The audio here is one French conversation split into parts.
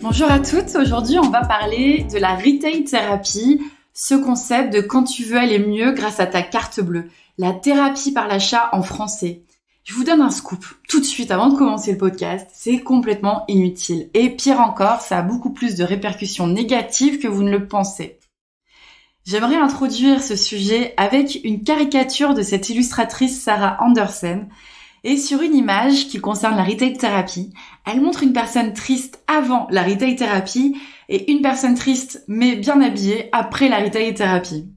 Bonjour à toutes, aujourd'hui on va parler de la retail thérapie, ce concept de quand tu veux aller mieux grâce à ta carte bleue, la thérapie par l'achat en français. Je vous donne un scoop tout de suite avant de commencer le podcast, c'est complètement inutile. Et pire encore, ça a beaucoup plus de répercussions négatives que vous ne le pensez. J'aimerais introduire ce sujet avec une caricature de cette illustratrice Sarah Andersen. Et sur une image qui concerne la retail thérapie, elle montre une personne triste avant la retail thérapie et une personne triste mais bien habillée après la retail thérapie.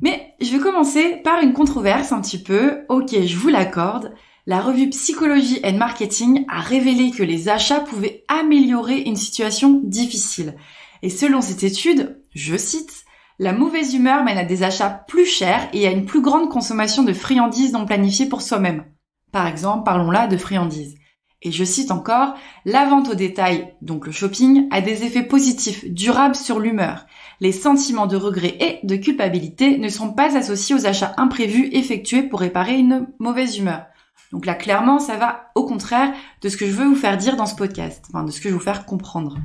Mais je vais commencer par une controverse un petit peu. Ok, je vous l'accorde. La revue Psychologie and Marketing a révélé que les achats pouvaient améliorer une situation difficile. Et selon cette étude, je cite, la mauvaise humeur mène à des achats plus chers et à une plus grande consommation de friandises non planifiées pour soi-même. Par exemple, parlons là de friandises. Et je cite encore, la vente au détail, donc le shopping, a des effets positifs, durables sur l'humeur. Les sentiments de regret et de culpabilité ne sont pas associés aux achats imprévus effectués pour réparer une mauvaise humeur. Donc là, clairement, ça va au contraire de ce que je veux vous faire dire dans ce podcast, de ce que je veux vous faire comprendre.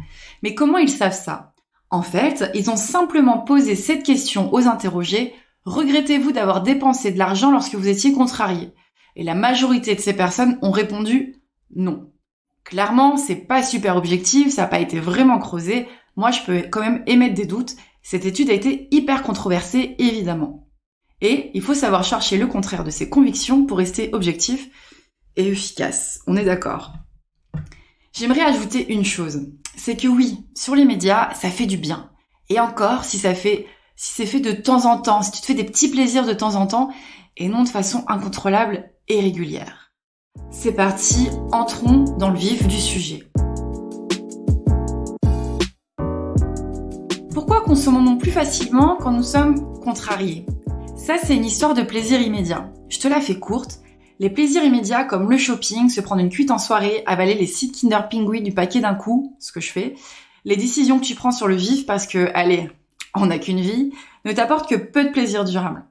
Mais comment ils savent ça ? En fait, ils ont simplement posé cette question aux interrogés. Regrettez-vous d'avoir dépensé de l'argent lorsque vous étiez contrarié ? Et la majorité de ces personnes ont répondu non. Clairement, c'est pas super objectif, ça n'a pas été vraiment creusé. Moi, je peux quand même émettre des doutes. Cette étude a été hyper controversée, évidemment. Et il faut savoir chercher le contraire de ses convictions pour rester objectif et efficace. On est d'accord. J'aimerais ajouter une chose. C'est que oui, sur les médias, ça fait du bien. Et encore, si c'est fait de temps en temps, si tu te fais des petits plaisirs de temps en temps, et non de façon incontrôlable et régulière. C'est parti, entrons dans le vif du sujet. Pourquoi consommons-nous plus facilement quand nous sommes contrariés ? Ça, c'est une histoire de plaisir immédiat. Je te la fais courte. Les plaisirs immédiats comme le shopping, se prendre une cuite en soirée, avaler les 6 Kinder Pingui du paquet d'un coup, ce que je fais, les décisions que tu prends sur le vif parce que, allez, on n'a qu'une vie, ne t'apportent que peu de plaisir durable.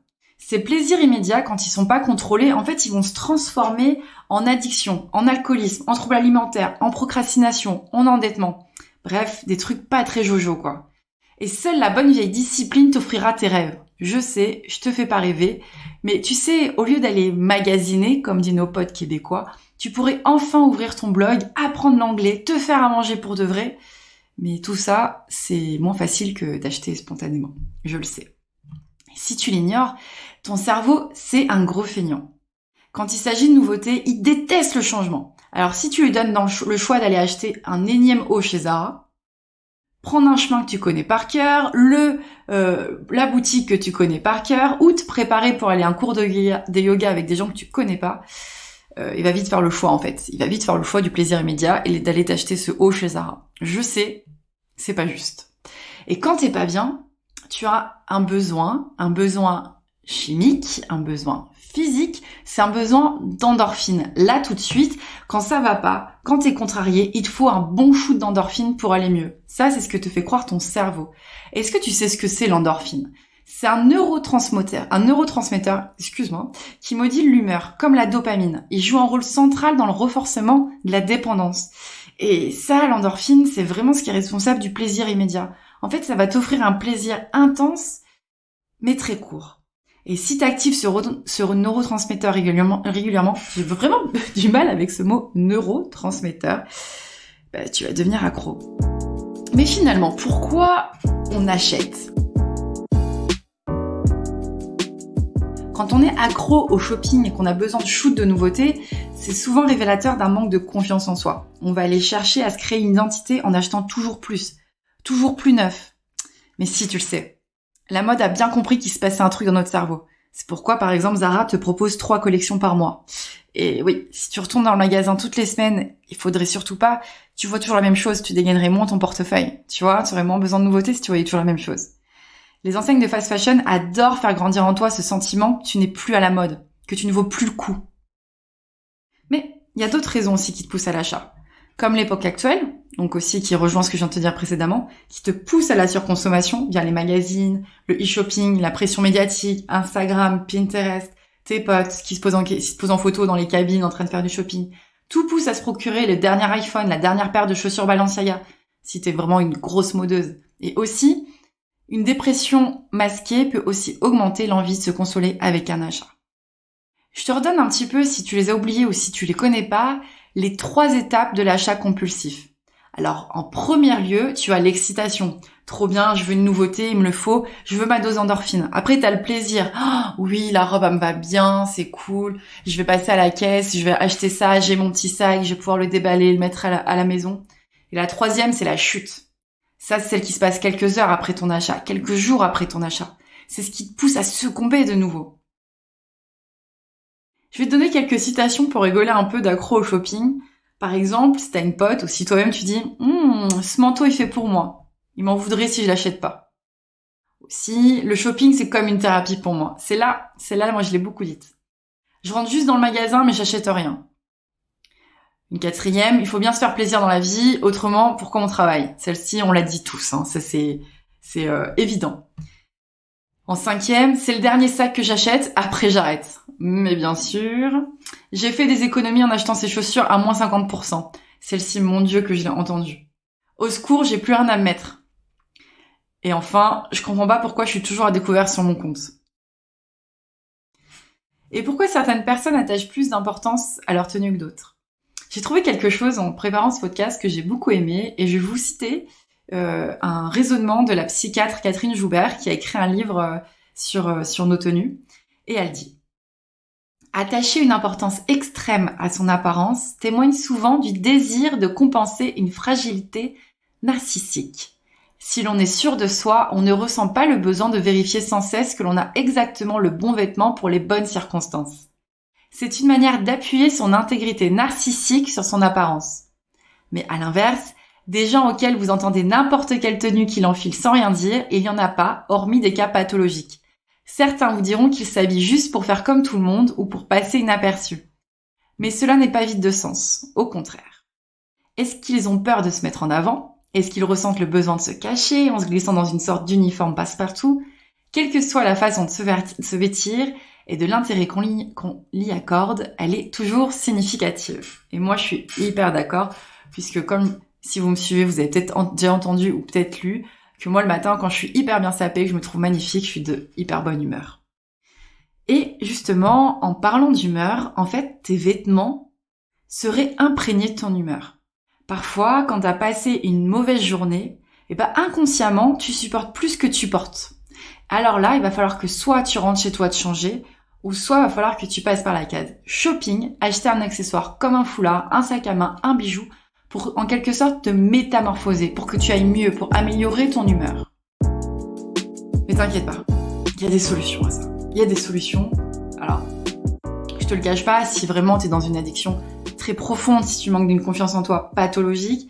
Ces plaisirs immédiats, quand ils sont pas contrôlés, en fait, ils vont se transformer en addiction, en alcoolisme, en troubles alimentaires, en procrastination, en endettement. Bref, des trucs pas très jojo, quoi. Et seule la bonne vieille discipline t'offrira tes rêves. Je sais, je te fais pas rêver, mais tu sais, au lieu d'aller magasiner, comme disent nos potes québécois, tu pourrais enfin ouvrir ton blog, apprendre l'anglais, te faire à manger pour de vrai. Mais tout ça, c'est moins facile que d'acheter spontanément. Je le sais. Si tu l'ignores, ton cerveau, c'est un gros feignant. Quand il s'agit de nouveautés, il déteste le changement. Alors si tu lui donnes le choix d'aller acheter un énième haut chez Zara, prendre un chemin que tu connais par cœur, la boutique que tu connais par cœur, ou te préparer pour aller à un cours de yoga avec des gens que tu connais pas, il va vite faire le choix en fait. Il va vite faire le choix du plaisir immédiat et d'aller t'acheter ce haut chez Zara. Je sais, c'est pas juste. Et quand t'es pas bien, tu as un besoin chimique, un besoin physique, c'est un besoin d'endorphine. Là, tout de suite, quand ça va pas, quand t'es contrarié, il te faut un bon shoot d'endorphine pour aller mieux. Ça, c'est ce que te fait croire ton cerveau. Est-ce que tu sais ce que c'est l'endorphine ? C'est un neurotransmetteur, qui module l'humeur, comme la dopamine. Il joue un rôle central dans le renforcement de la dépendance. Et ça, l'endorphine, c'est vraiment ce qui est responsable du plaisir immédiat. En fait, ça va t'offrir un plaisir intense, mais très court. Et si tu actives ce neurotransmetteur régulièrement, j'ai vraiment du mal avec ce mot neurotransmetteur, tu vas devenir accro. Mais finalement, pourquoi on achète ? Quand on est accro au shopping et qu'on a besoin de shoot de nouveautés, c'est souvent révélateur d'un manque de confiance en soi. On va aller chercher à se créer une identité en achetant toujours plus neuf. Mais si, tu le sais, la mode a bien compris qu'il se passait un truc dans notre cerveau. C'est pourquoi, par exemple, Zara te propose 3 collections par mois. Et oui, si tu retournes dans le magasin toutes les semaines, il faudrait surtout pas, tu vois toujours la même chose, tu dégainerais moins ton portefeuille. Tu vois, tu aurais moins besoin de nouveautés si tu voyais toujours la même chose. Les enseignes de fast fashion adorent faire grandir en toi ce sentiment que tu n'es plus à la mode, que tu ne vaux plus le coup. Mais il y a d'autres raisons aussi qui te poussent à l'achat. Comme l'époque actuelle, donc aussi qui rejoint ce que je viens de te dire précédemment, qui te pousse à la surconsommation via les magazines, le e-shopping, la pression médiatique, Instagram, Pinterest, tes potes qui se posent en photo dans les cabines en train de faire du shopping. Tout pousse à se procurer le dernier iPhone, la dernière paire de chaussures Balenciaga. si t'es vraiment une grosse modeuse. Et aussi, une dépression masquée peut aussi augmenter l'envie de se consoler avec un achat. Je te redonne un petit peu, si tu les as oubliés ou si tu les connais pas, les 3 étapes de l'achat compulsif. Alors, en premier lieu, tu as l'excitation. Trop bien, je veux une nouveauté, il me le faut, je veux ma dose d'endorphine. Après, t'as le plaisir. Oh, oui, la robe, elle me va bien, c'est cool. Je vais passer à la caisse, je vais acheter ça, j'ai mon petit sac, je vais pouvoir le déballer, le mettre à la maison. Et la 3e, c'est la chute. Ça, c'est celle qui se passe quelques heures après ton achat, quelques jours après ton achat. C'est ce qui te pousse à succomber de nouveau. Je vais te donner quelques citations pour rigoler un peu d'accro au shopping. Par exemple, si t'as une pote ou si toi-même tu dis « ce manteau est fait pour moi. Il m'en voudrait si je l'achète pas. » Aussi, le shopping c'est comme une thérapie pour moi. Celle-là, moi je l'ai beaucoup dite. Je rentre juste dans le magasin mais j'achète rien. Une 4e, il faut bien se faire plaisir dans la vie, autrement pourquoi on travaille? Celle-ci, on l'a dit tous, ça c'est évident. En 5e, c'est le dernier sac que j'achète, après j'arrête. Mais bien sûr, j'ai fait des économies en achetant ces chaussures à moins 50%. Celle-ci, mon Dieu, que je l'ai entendue. Au secours, j'ai plus rien à me mettre. Et enfin, je comprends pas pourquoi je suis toujours à découvert sur mon compte. Et pourquoi certaines personnes attachent plus d'importance à leur tenue que d'autres? J'ai trouvé quelque chose en préparant ce podcast que j'ai beaucoup aimé et je vais vous citer un raisonnement de la psychiatre Catherine Joubert qui a écrit un livre sur nos tenues. Et elle dit: attacher une importance extrême à son apparence témoigne souvent du désir de compenser une fragilité narcissique. Si l'on est sûr de soi, on ne ressent pas le besoin de vérifier sans cesse que l'on a exactement le bon vêtement pour les bonnes circonstances. C'est une manière d'appuyer son intégrité narcissique sur son apparence. Mais à l'inverse, des gens auxquels vous entendez n'importe quelle tenue qu'il enfile sans rien dire, il n'y en a pas, hormis des cas pathologiques. Certains vous diront qu'ils s'habillent juste pour faire comme tout le monde ou pour passer inaperçus. Mais cela n'est pas vide de sens, au contraire. Est-ce qu'ils ont peur de se mettre en avant? Est-ce qu'ils ressentent le besoin de se cacher en se glissant dans une sorte d'uniforme passe-partout? Quelle que soit la façon de se vêtir et de l'intérêt qu'on l'y accorde, elle est toujours significative. Et moi, je suis hyper d'accord, puisque comme si vous me suivez, vous avez peut-être déjà entendu ou peut-être lu que moi, le matin, quand je suis hyper bien sapée, que je me trouve magnifique, je suis de hyper bonne humeur. Et justement, en parlant d'humeur, en fait, tes vêtements seraient imprégnés de ton humeur. Parfois, quand t'as passé une mauvaise journée, inconsciemment, tu supportes plus que tu portes. Alors là, il va falloir que soit tu rentres chez toi te changer, ou soit il va falloir que tu passes par la case shopping, acheter un accessoire comme un foulard, un sac à main, un bijou, pour en quelque sorte te métamorphoser, pour que tu ailles mieux, pour améliorer ton humeur. Mais t'inquiète pas, il y a des solutions à ça. Il y a des solutions. Alors, je te le cache pas, si vraiment t'es dans une addiction très profonde, si tu manques d'une confiance en toi pathologique,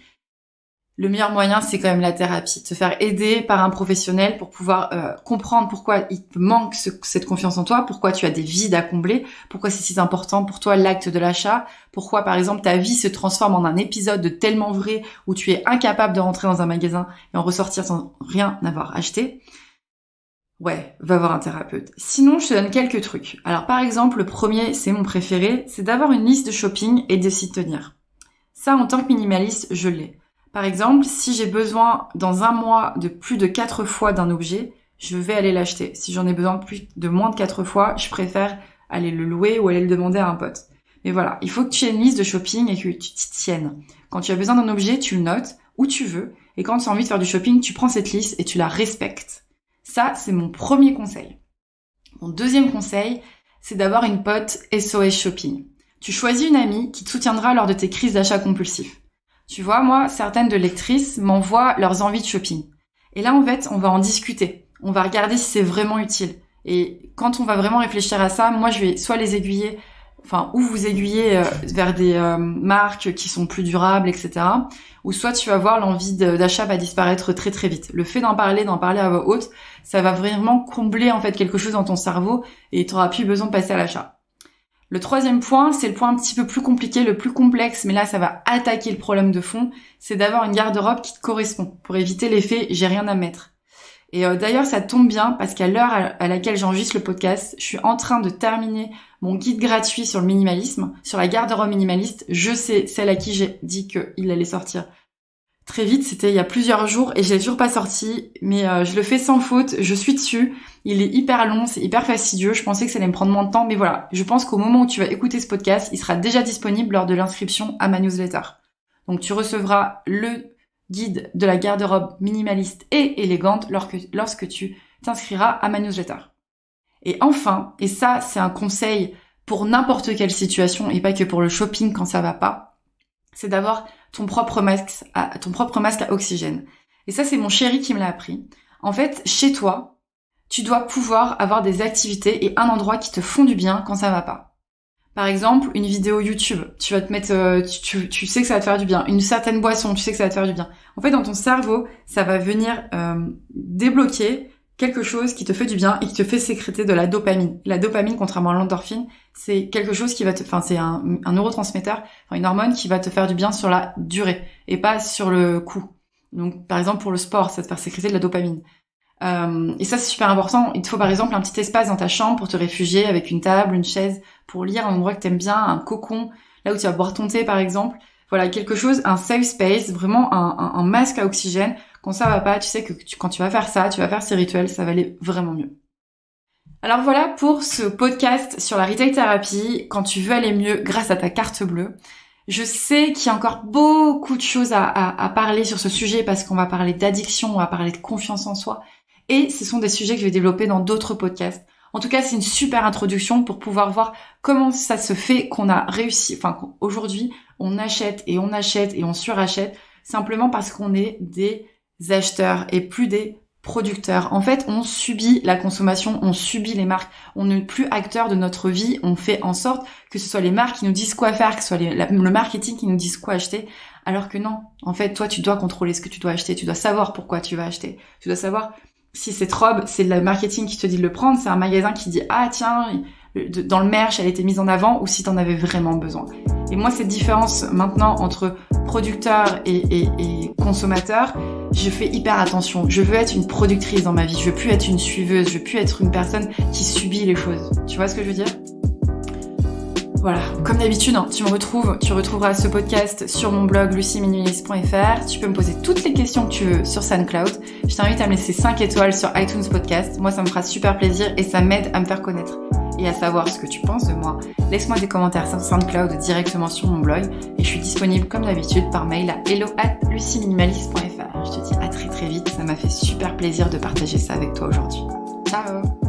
le meilleur moyen, c'est quand même la thérapie. Te faire aider par un professionnel pour pouvoir comprendre pourquoi il te manque cette confiance en toi, pourquoi tu as des vides à combler, pourquoi c'est si important pour toi l'acte de l'achat, pourquoi par exemple ta vie se transforme en un épisode de tellement vrai où tu es incapable de rentrer dans un magasin et en ressortir sans rien avoir acheté. Ouais, va voir un thérapeute. Sinon, je te donne quelques trucs. Alors par exemple, le premier, c'est mon préféré, c'est d'avoir une liste de shopping et de s'y tenir. Ça, en tant que minimaliste, je l'ai. Par exemple, si j'ai besoin dans un mois de plus de 4 fois d'un objet, je vais aller l'acheter. Si j'en ai besoin de moins de 4 fois, je préfère aller le louer ou aller le demander à un pote. Mais voilà, il faut que tu aies une liste de shopping et que tu t'y tiennes. Quand tu as besoin d'un objet, tu le notes où tu veux. Et quand tu as envie de faire du shopping, tu prends cette liste et tu la respectes. Ça, c'est mon premier conseil. Mon deuxième conseil, c'est d'avoir une pote SOS Shopping. Tu choisis une amie qui te soutiendra lors de tes crises d'achat compulsif. Tu vois, moi, certaines de lectrices m'envoient leurs envies de shopping. Et là, en fait, on va en discuter. On va regarder si c'est vraiment utile. Et quand on va vraiment réfléchir à ça, moi, je vais soit les aiguiller, ou vous aiguiller vers des marques qui sont plus durables, etc. Ou soit tu vas voir l'envie d'achat va disparaître très très vite. Le fait d'en parler à voix haute, ça va vraiment combler en fait quelque chose dans ton cerveau et tu n'auras plus besoin de passer à l'achat. Le troisième point, c'est le point un petit peu plus compliqué, le plus complexe, mais là ça va attaquer le problème de fond, c'est d'avoir une garde-robe qui te correspond, pour éviter l'effet « j'ai rien à mettre ». Et d'ailleurs ça tombe bien parce qu'à l'heure à laquelle j'enregistre le podcast, je suis en train de terminer mon guide gratuit sur le minimalisme, sur la garde-robe minimaliste. Je sais celle à qui j'ai dit qu'il allait sortir très vite, c'était il y a plusieurs jours et je l'ai toujours pas sorti, mais je le fais sans faute, je suis dessus. Il est hyper long, c'est hyper fastidieux, je pensais que ça allait me prendre moins de temps, mais voilà, je pense qu'au moment où tu vas écouter ce podcast, il sera déjà disponible lors de l'inscription à ma newsletter. Donc tu recevras le guide de la garde-robe minimaliste et élégante lorsque tu t'inscriras à ma newsletter. Et enfin, et ça c'est un conseil pour n'importe quelle situation et pas que pour le shopping quand ça va pas, c'est d'avoir ton propre masque à oxygène. Et ça, c'est mon chéri qui me l'a appris. En fait, chez toi, tu dois pouvoir avoir des activités et un endroit qui te font du bien quand ça va pas. Par exemple, une vidéo YouTube, tu vas te mettre, tu sais que ça va te faire du bien. Une certaine boisson, tu sais que ça va te faire du bien. En fait, dans ton cerveau, ça va venir débloquer quelque chose qui te fait du bien et qui te fait sécréter de la dopamine. La dopamine, contrairement à l'endorphine, c'est quelque chose qui va c'est un neurotransmetteur, une hormone qui va te faire du bien sur la durée et pas sur le coup. Donc, par exemple, pour le sport, ça va te faire sécréter de la dopamine. Et ça, c'est super important. Il te faut, par exemple, un petit espace dans ta chambre pour te réfugier avec une table, une chaise, pour lire, un endroit que t'aimes bien, un cocon, là où tu vas boire ton thé, par exemple. Voilà, quelque chose, un safe space, vraiment un masque à oxygène. Quand ça va pas, tu sais que quand tu vas faire ça, tu vas faire ces rituels, ça va aller vraiment mieux. Alors voilà pour ce podcast sur la retail thérapie, quand tu veux aller mieux grâce à ta carte bleue. Je sais qu'il y a encore beaucoup de choses à parler sur ce sujet parce qu'on va parler d'addiction, on va parler de confiance en soi. Et ce sont des sujets que je vais développer dans d'autres podcasts. En tout cas, c'est une super introduction pour pouvoir voir comment ça se fait qu'on a réussi, qu'aujourd'hui, on achète et on surachète simplement parce qu'on est des acheteurs et plus des producteurs. En fait, on subit la consommation, on subit les marques. On n'est plus acteur de notre vie. On fait en sorte que ce soit les marques qui nous disent quoi faire, que ce soit le marketing qui nous dise quoi acheter. Alors que non. En fait, toi, tu dois contrôler ce que tu dois acheter. Tu dois savoir pourquoi tu vas acheter. Tu dois savoir si cette robe, c'est le marketing qui te dit de le prendre. C'est un magasin qui dit, ah tiens, dans le merch, elle était mise en avant, ou si t'en avais vraiment besoin. Et moi, cette différence maintenant entre producteur et consommateur, je fais hyper attention. Je veux être une productrice dans ma vie. Je veux plus être une suiveuse. Je veux plus être une personne qui subit les choses. Tu vois ce que je veux dire ? Voilà. Comme d'habitude, tu retrouveras ce podcast sur mon blog lucyminimaliste.fr. Tu peux me poser toutes les questions que tu veux sur SoundCloud. Je t'invite à me laisser 5 étoiles sur iTunes Podcast. Moi, ça me fera super plaisir et ça m'aide à me faire connaître et à savoir ce que tu penses de moi. Laisse-moi des commentaires sur SoundCloud directement sur mon blog et je suis disponible comme d'habitude par mail à hello@lucyminimaliste.fr. Je te dis à très très vite, ça m'a fait super plaisir de partager ça avec toi aujourd'hui. Ciao!